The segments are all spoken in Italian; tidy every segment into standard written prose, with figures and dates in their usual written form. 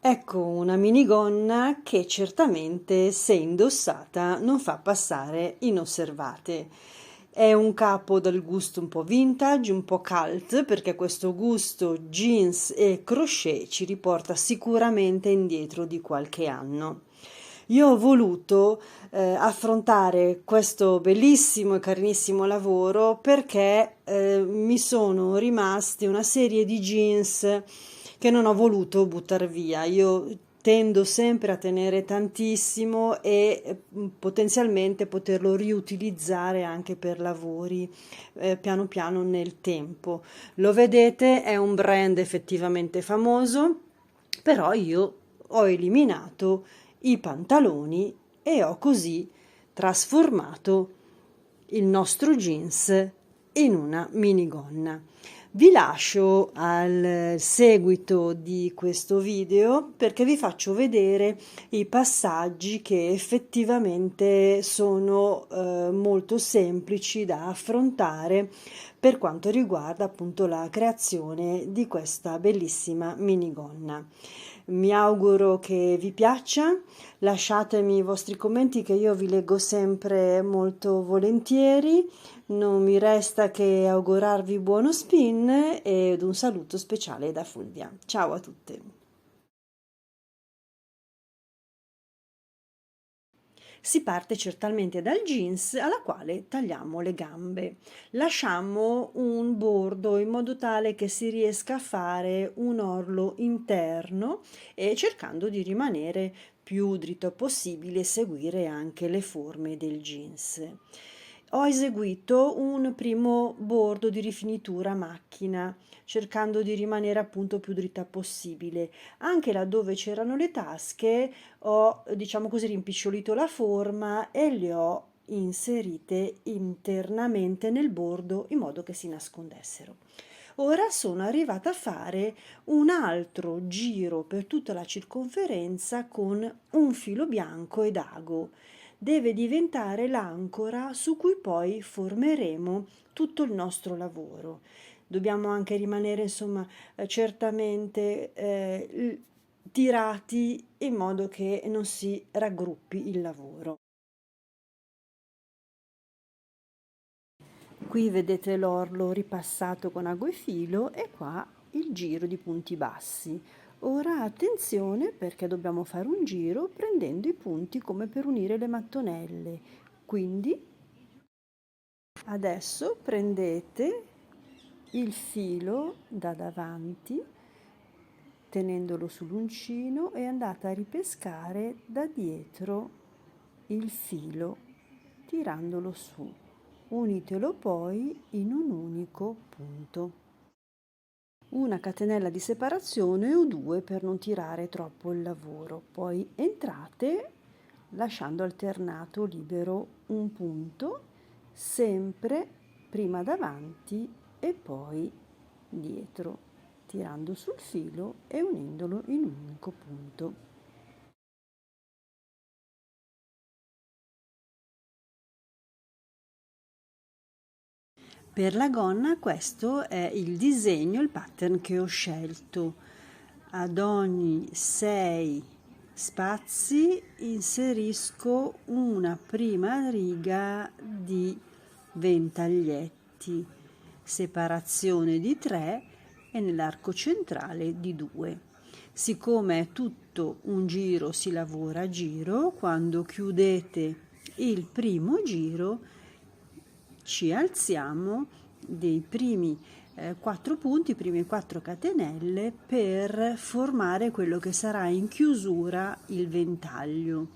Ecco una minigonna che certamente, se indossata, non fa passare inosservate. È un capo dal gusto un po' vintage, un po' cult, perché questo gusto jeans e crochet ci riporta sicuramente indietro di qualche anno. Io ho voluto affrontare questo bellissimo e carinissimo lavoro perché mi sono rimasti una serie di jeans che non ho voluto buttare via. Io tendo sempre a tenere tantissimo e potenzialmente poterlo riutilizzare anche per lavori piano piano nel tempo. Lo vedete, è un brand effettivamente famoso, però io ho eliminato i pantaloni e ho così trasformato il nostro jeans in una minigonna. Vi lascio al seguito di questo video perché vi faccio vedere i passaggi che effettivamente sono molto semplici da affrontare per quanto riguarda appunto la creazione di questa bellissima minigonna. Mi auguro che vi piaccia, lasciatemi i vostri commenti che io vi leggo sempre molto volentieri. Non mi resta che augurarvi buono spin ed un saluto speciale da Fulvia. Ciao a tutte! Si parte certamente dal jeans alla quale tagliamo le gambe. Lasciamo un bordo in modo tale che si riesca a fare un orlo interno e cercando di rimanere più dritto possibile e seguire anche le forme del jeans. Ho eseguito un primo bordo di rifinitura a macchina, cercando di rimanere appunto più dritta possibile. Anche laddove c'erano le tasche ho, diciamo così, rimpicciolito la forma e le ho inserite internamente nel bordo in modo che si nascondessero. Ora sono arrivata a fare un altro giro per tutta la circonferenza con un filo bianco ed ago. Deve diventare l'ancora su cui poi formeremo tutto il nostro lavoro. Dobbiamo anche rimanere, insomma, certamente tirati in modo che non si raggruppi il lavoro. Qui vedete l'orlo ripassato con ago e filo e qua il giro di punti bassi. Ora attenzione perché dobbiamo fare un giro prendendo i punti come per unire le mattonelle. Quindi adesso prendete il filo da davanti tenendolo sull'uncino e andate a ripescare da dietro il filo tirandolo su. Unitelo poi in un unico punto. Una catenella di separazione o due per non tirare troppo il lavoro. Poi entrate lasciando alternato libero un punto, sempre prima davanti e poi dietro, tirando sul filo e unendolo in un unico punto. Per la gonna questo è il disegno, il pattern che ho scelto. Ad ogni 6 spazi inserisco una prima riga di ventaglietti, separazione di 3 e nell'arco centrale di 2. Siccome è tutto un giro, si lavora a giro, quando chiudete il primo giro ci alziamo dei primi 4 punti, prime 4 catenelle per formare quello che sarà in chiusura il ventaglio.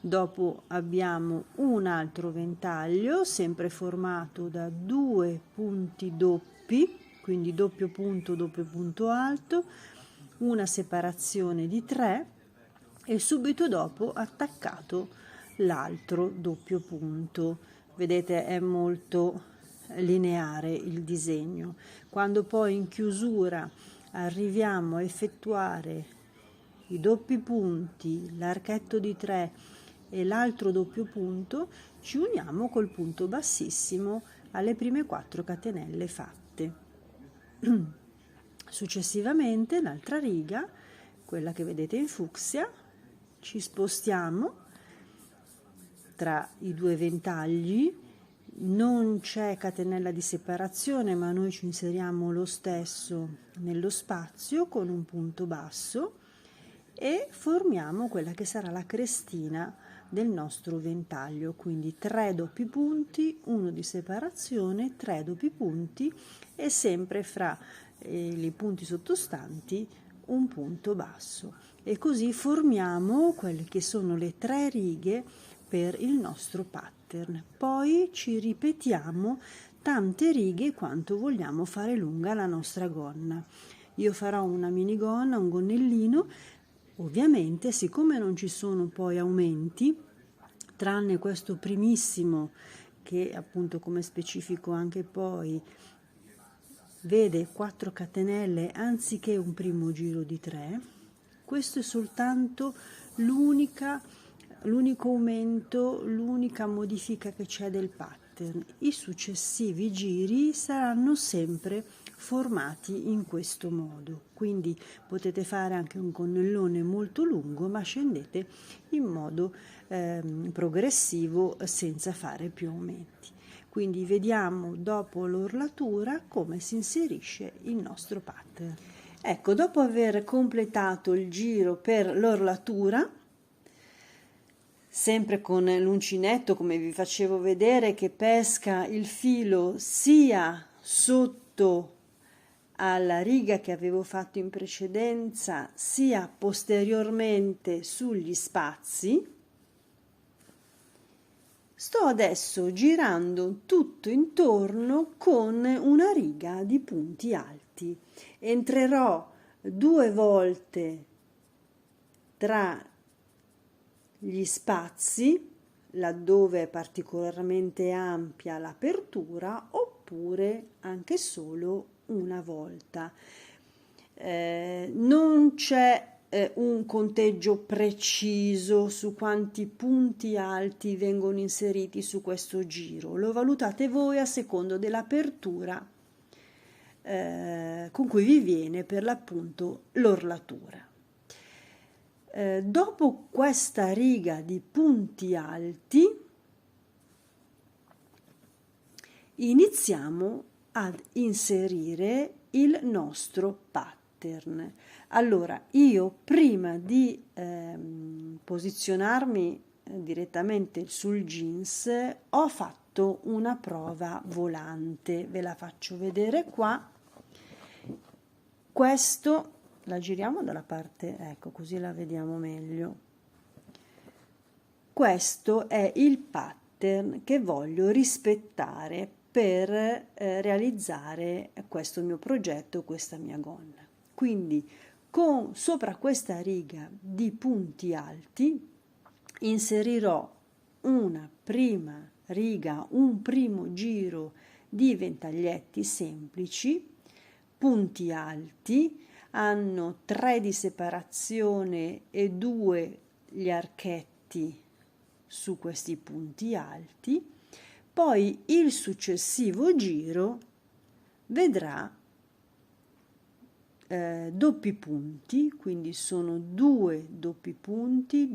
Dopo abbiamo un altro ventaglio sempre formato da 2 punti doppi, quindi doppio punto alto, una separazione di 3 e subito dopo attaccato l'altro doppio punto. Vedete, è molto lineare il disegno. Quando poi in chiusura arriviamo a effettuare i doppi punti, l'archetto di 3 e l'altro doppio punto, ci uniamo col punto bassissimo alle prime 4 catenelle fatte. Successivamente l'altra riga, quella che vedete in fucsia, ci spostiamo tra i due ventagli, non c'è catenella di separazione, ma noi ci inseriamo lo stesso nello spazio con un punto basso e formiamo quella che sarà la crestina del nostro ventaglio, quindi 3 doppi punti, 1 di separazione, 3 doppi punti e sempre fra i punti sottostanti un punto basso, e così formiamo quelle che sono le 3 righe per il nostro pattern. Poi ci ripetiamo tante righe quanto vogliamo fare lunga la nostra gonna. Io farò una minigonna, un gonnellino. Ovviamente, siccome non ci sono poi aumenti, tranne questo primissimo che appunto, come specifico anche poi, vede 4 catenelle anziché un primo giro di 3, questo è soltanto l'unico aumento, l'unica modifica che c'è del pattern. I successivi giri saranno sempre formati in questo modo, quindi potete fare anche un gonnellone molto lungo, ma scendete in modo progressivo senza fare più aumenti. Quindi vediamo dopo l'orlatura come si inserisce il nostro pattern. Ecco, dopo aver completato il giro per l'orlatura, sempre con l'uncinetto, come vi facevo vedere, che pesca il filo sia sotto alla riga che avevo fatto in precedenza, sia posteriormente sugli spazi, sto adesso girando tutto intorno con una riga di punti alti. Entrerò 2 volte tra gli spazi, laddove è particolarmente ampia l'apertura, oppure anche solo una volta. Non c'è un conteggio preciso su quanti punti alti vengono inseriti su questo giro, lo valutate voi a secondo dell'apertura con cui vi viene per l'appunto l'orlatura. Dopo questa riga di punti alti iniziamo ad inserire il nostro pattern. Allora, io prima di posizionarmi direttamente sul jeans ho fatto una prova volante, ve la faccio vedere qua. Questo la giriamo dalla parte, ecco, così la vediamo meglio. Questo è il pattern che voglio rispettare per realizzare questo mio progetto, questa mia gonna. Quindi sopra questa riga di punti alti inserirò una prima riga, un primo giro di ventaglietti semplici, punti alti, hanno 3 di separazione e 2 gli archetti su questi punti alti. Poi il successivo giro vedrà doppi punti, quindi sono 2 doppi punti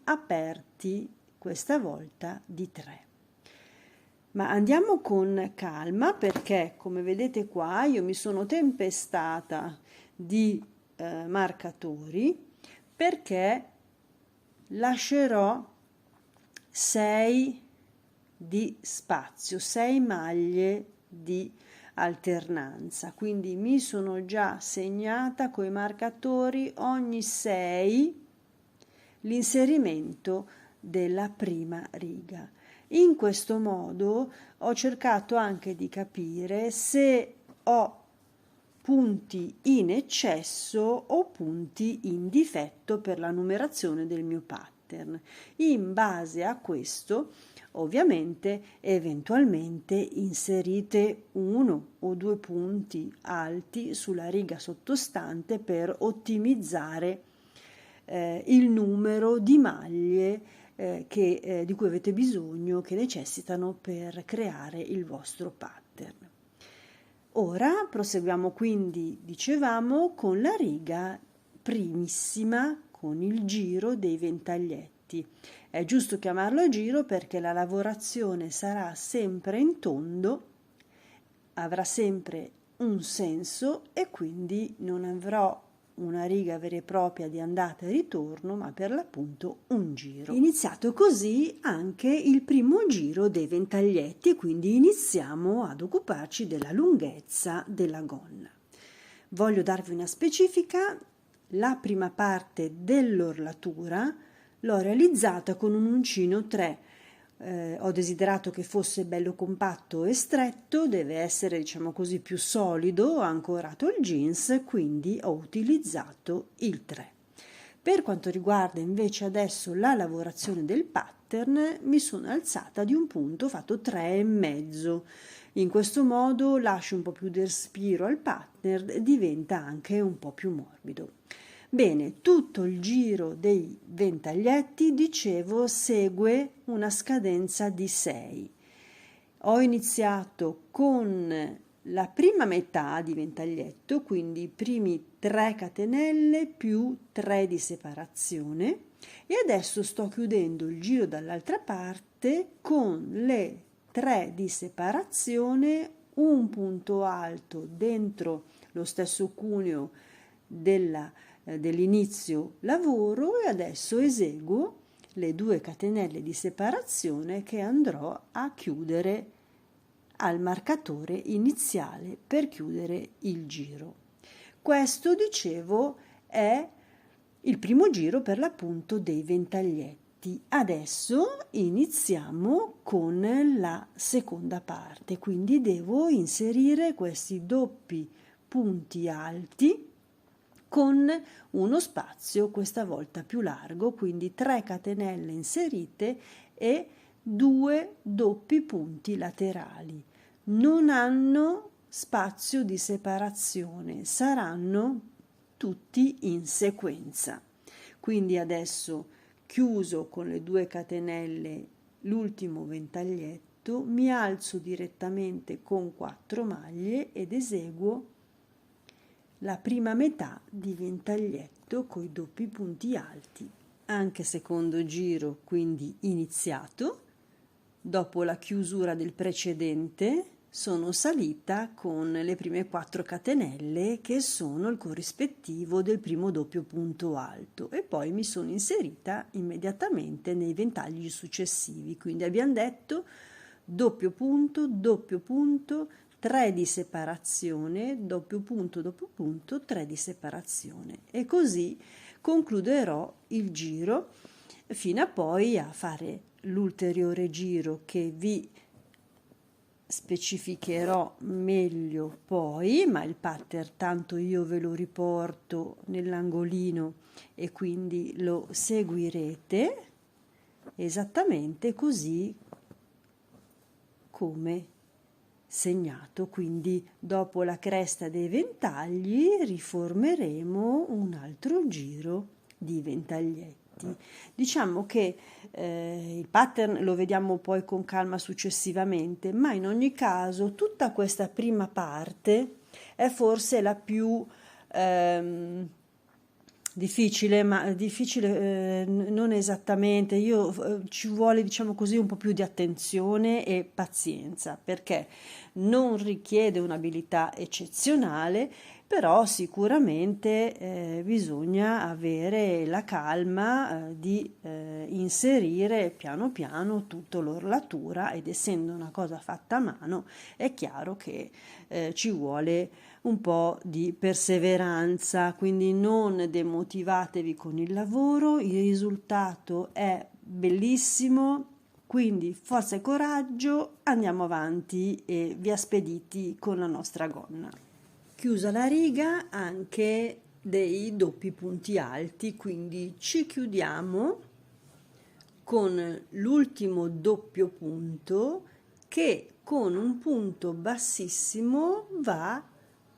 aperti, questa volta di 3. Ma andiamo con calma, perché come vedete qua io mi sono tempestata di marcatori, perché lascerò 6 di spazio, 6 maglie di alternanza, quindi mi sono già segnata coi marcatori ogni 6 l'inserimento della prima riga. In questo modo ho cercato anche di capire se ho punti in eccesso o punti in difetto per la numerazione del mio pattern. In base a questo, ovviamente, eventualmente inserite 1 o 2 punti alti sulla riga sottostante per ottimizzare il numero di maglie di cui avete bisogno, che necessitano per creare il vostro pattern. Ora proseguiamo quindi, dicevamo, con la riga primissima, con il giro dei ventaglietti. È giusto chiamarlo giro perché la lavorazione sarà sempre in tondo, avrà sempre un senso e quindi non avrò una riga vera e propria di andata e ritorno, ma per l'appunto un giro. Iniziato così anche il primo giro dei ventaglietti, quindi iniziamo ad occuparci della lunghezza della gonna. Voglio darvi una specifica: la prima parte dell'orlatura l'ho realizzata con un uncino 3. Ho desiderato che fosse bello compatto e stretto, deve essere, diciamo così, più solido, ho ancorato il jeans, quindi ho utilizzato il 3. Per quanto riguarda invece adesso la lavorazione del pattern, mi sono alzata di un punto, ho fatto 3,5. In questo modo lascio un po' più di respiro al pattern e diventa anche un po' più morbido. Bene, tutto il giro dei ventaglietti, dicevo, segue una scadenza di 6. Ho iniziato con la prima metà di ventaglietto, quindi i primi 3 catenelle più 3 di separazione, e adesso sto chiudendo il giro dall'altra parte con le 3 di separazione, un punto alto dentro lo stesso cuneo dell'inizio lavoro, e adesso eseguo le 2 catenelle di separazione che andrò a chiudere al marcatore iniziale per chiudere il giro. Questo, dicevo, è il primo giro per l'appunto dei ventaglietti. Adesso iniziamo con la seconda parte, quindi devo inserire questi doppi punti alti con uno spazio questa volta più largo, quindi 3 catenelle inserite e 2 doppi punti laterali. Non hanno spazio di separazione, saranno tutti in sequenza. Quindi adesso, chiuso con le 2 catenelle l'ultimo ventaglietto, mi alzo direttamente con 4 maglie ed eseguo la prima metà di ventaglietto coi doppi punti alti. Anche secondo giro quindi iniziato. Dopo la chiusura del precedente sono salita con le prime 4 catenelle che sono il corrispettivo del primo doppio punto alto, e poi mi sono inserita immediatamente nei ventagli successivi. Quindi abbiamo detto doppio punto, 3 di separazione, doppio punto, 3 di separazione, e così concluderò il giro fino a poi a fare l'ulteriore giro che vi specificherò meglio poi, ma il pattern tanto io ve lo riporto nell'angolino e quindi lo seguirete esattamente così come segnato. Quindi dopo la cresta dei ventagli riformeremo un altro giro di ventaglietti. Diciamo che il pattern lo vediamo poi con calma successivamente, ma in ogni caso tutta questa prima parte è forse la più difficile, ma difficile non esattamente. Ci vuole, diciamo così, un po' più di attenzione e pazienza, perché non richiede un'abilità eccezionale, però sicuramente bisogna avere la calma di inserire piano piano tutta l'orlatura, ed essendo una cosa fatta a mano è chiaro che ci vuole un po' di perseveranza, quindi non demotivatevi con il lavoro, il risultato è bellissimo, quindi forza e coraggio, andiamo avanti e via spediti con la nostra gonna. Chiusa la riga, anche dei doppi punti alti, quindi ci chiudiamo con l'ultimo doppio punto che con un punto bassissimo va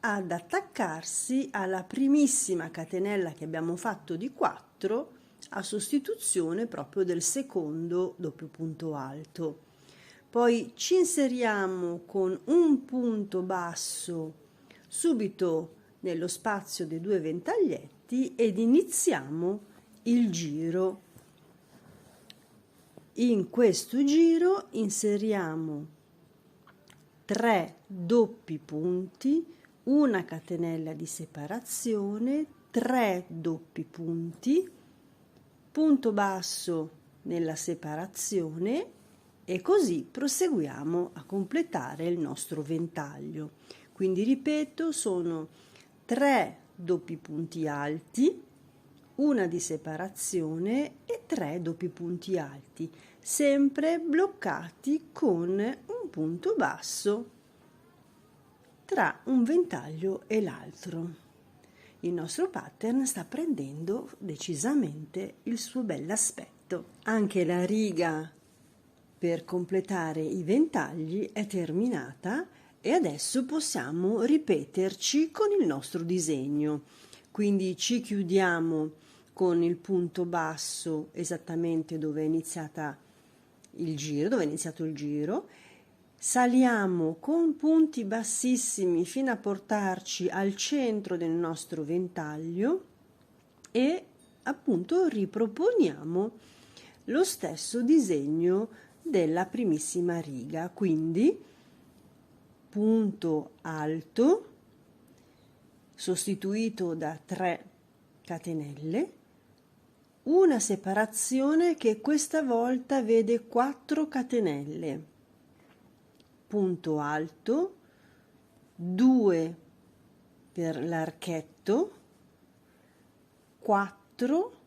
ad attaccarsi alla primissima catenella che abbiamo fatto di 4 a sostituzione proprio del secondo doppio punto alto. poi ci inseriamo con un punto basso subito nello spazio dei due ventaglietti ed iniziamo il giro. In questo giro inseriamo 3 doppi punti, una catenella di separazione, 3 doppi punti, punto basso nella separazione e così proseguiamo a completare il nostro ventaglio. Quindi ripeto, sono 3 doppi punti alti, una di separazione e 3 doppi punti alti, sempre bloccati con un punto basso tra un ventaglio e l'altro. Il nostro pattern sta prendendo decisamente il suo bell'aspetto. Anche la riga per completare i ventagli è terminata e adesso possiamo ripeterci con il nostro disegno. Quindi ci chiudiamo con il punto basso esattamente dove è iniziato il giro, saliamo con punti bassissimi fino a portarci al centro del nostro ventaglio e appunto riproponiamo lo stesso disegno della primissima riga, quindi punto alto sostituito da 3 catenelle, una separazione che questa volta vede 4 catenelle, punto alto, 2 per l'archetto, 4,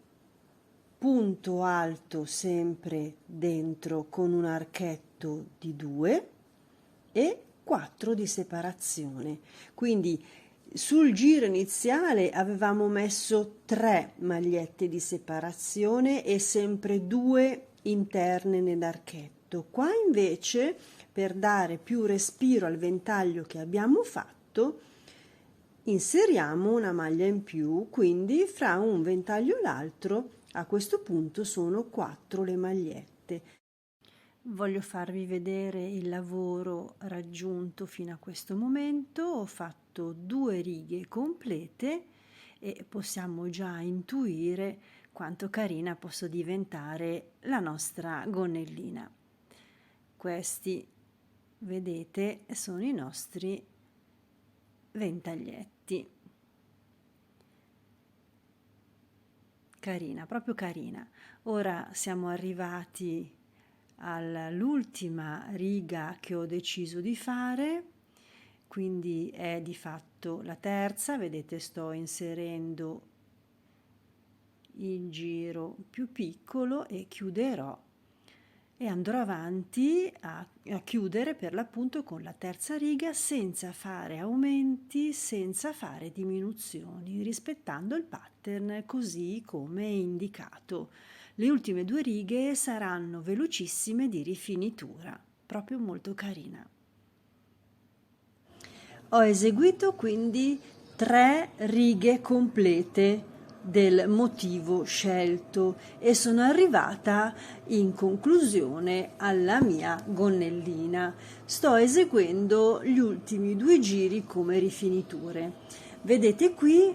punto alto sempre dentro con un archetto di 2 e 4 di separazione. Quindi sul giro iniziale avevamo messo 3 magliette di separazione e sempre 2 interne nell'archetto. Qua invece, per dare più respiro al ventaglio che abbiamo fatto, inseriamo una maglia in più, quindi fra un ventaglio e l'altro a questo punto sono 4 le magliette. Voglio farvi vedere il lavoro raggiunto fino a questo momento. Ho fatto 2 righe complete e possiamo già intuire quanto carina possa diventare la nostra gonnellina. Questi, vedete, sono i nostri ventaglietti. Carina, proprio carina. Ora siamo arrivati all'ultima riga che ho deciso di fare, quindi è di fatto la terza. Vedete, sto inserendo il giro più piccolo e chiuderò e andrò avanti a chiudere per l'appunto con la terza riga senza fare aumenti, senza fare diminuzioni, rispettando il pattern così come indicato. Le ultime 2 righe saranno velocissime di rifinitura, proprio molto carina. Ho eseguito quindi 3 righe complete del motivo scelto e sono arrivata in conclusione alla mia gonnellina. Sto eseguendo gli ultimi 2 giri come rifiniture. Vedete qui,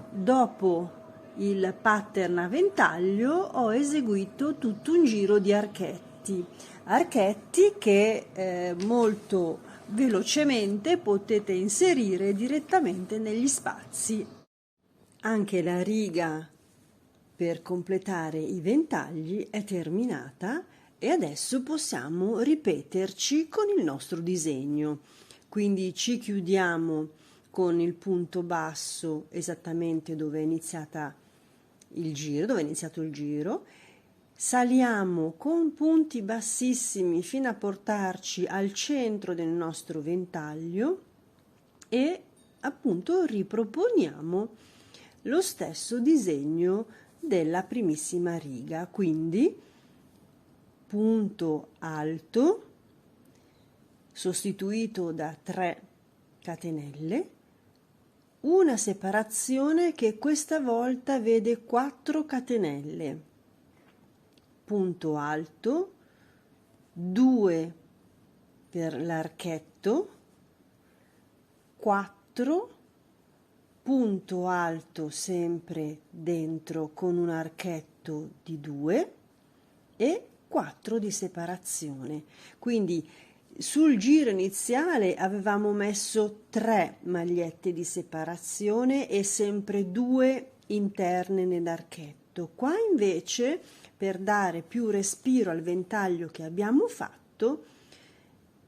dopo il pattern a ventaglio ho eseguito tutto un giro di archetti che molto velocemente potete inserire direttamente negli spazi. Anche la riga per completare i ventagli è terminata e adesso possiamo ripeterci con il nostro disegno. Quindi ci chiudiamo con il punto basso esattamente dove è iniziato il giro, saliamo con punti bassissimi fino a portarci al centro del nostro ventaglio e appunto riproponiamo lo stesso disegno della primissima riga, quindi punto alto sostituito da 3 catenelle, una separazione che questa volta vede 4 catenelle, punto alto, 2 per l'archetto, 4, punto alto sempre dentro con un archetto di 2 e 4 di separazione. Quindi sul giro iniziale avevamo messo 3 magliette di separazione e sempre 2 interne nell'archetto. Qua invece, per dare più respiro al ventaglio che abbiamo fatto,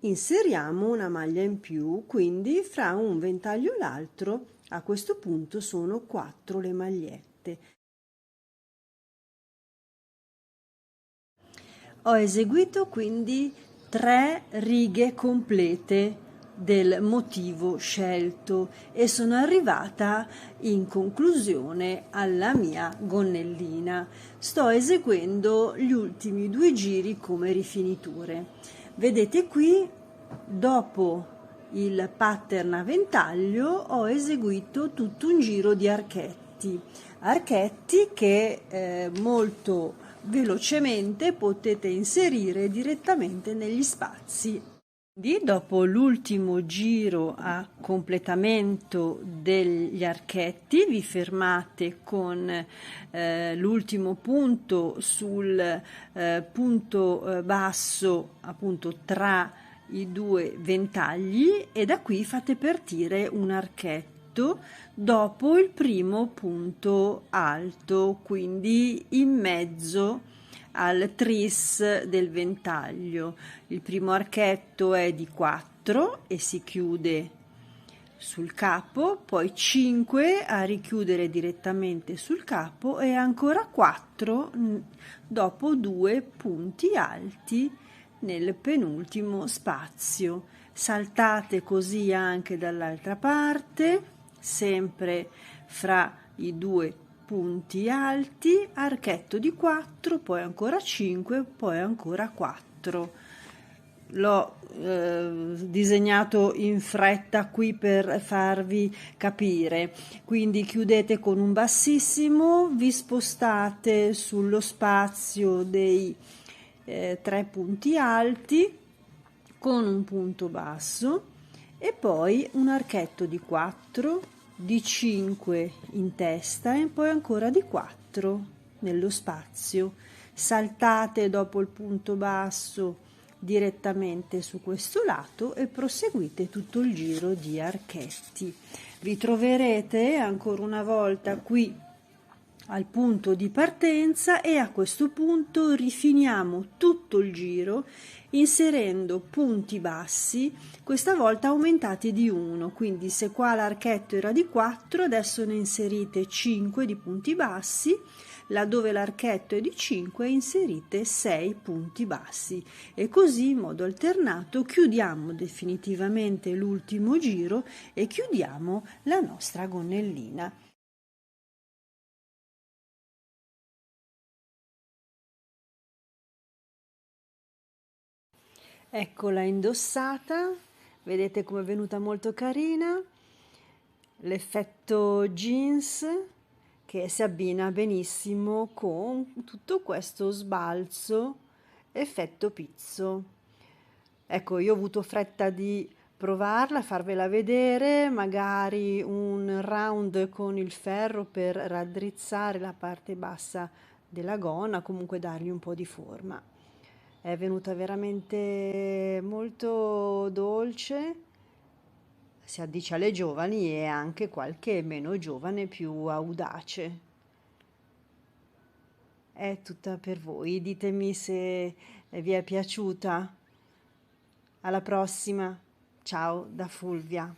inseriamo una maglia in più, quindi fra un ventaglio e l'altro a questo punto sono 4 le magliette. Ho eseguito quindi 3 righe complete del motivo scelto e sono arrivata in conclusione alla mia gonnellina. Sto eseguendo gli ultimi 2 giri come rifiniture. Vedete qui, dopo il pattern a ventaglio, ho eseguito tutto un giro di archetti che molto velocemente potete inserire direttamente negli spazi. Quindi, dopo l'ultimo giro a completamento degli archetti, vi fermate con l'ultimo punto sul punto basso, appunto tra i 2 ventagli, e da qui fate partire un archetto dopo il primo punto alto, quindi in mezzo al tris del ventaglio. Il primo archetto è di 4 e si chiude sul capo, poi 5 a richiudere direttamente sul capo e ancora 4 dopo 2 punti alti nel penultimo spazio. Saltate così anche dall'altra parte, sempre fra i 2 punti alti, archetto di 4, poi ancora 5, poi ancora 4. L'ho disegnato in fretta qui per farvi capire. Quindi chiudete con un bassissimo, vi spostate sullo spazio dei 3 punti alti con un punto basso e poi un archetto di 4, di 5 in testa e poi ancora di 4 nello spazio. Saltate dopo il punto basso direttamente su questo lato e proseguite tutto il giro di archetti. Vi troverete ancora una volta qui al punto di partenza e a questo punto rifiniamo tutto il giro inserendo punti bassi, questa volta aumentati di 1, quindi se qua l'archetto era di 4, adesso ne inserite 5 di punti bassi, laddove l'archetto è di 5 inserite 6 punti bassi e così in modo alternato chiudiamo definitivamente l'ultimo giro e chiudiamo la nostra gonnellina. Eccola indossata, vedete come è venuta molto carina, l'effetto jeans che si abbina benissimo con tutto questo sbalzo effetto pizzo. Ecco, io ho avuto fretta di provarla, farvela vedere, magari un round con il ferro per raddrizzare la parte bassa della gonna, comunque dargli un po' di forma. È venuta veramente molto dolce, si addice alle giovani e anche qualche meno giovane più audace. È tutta per voi, ditemi se vi è piaciuta. Alla prossima, ciao da Fulvia.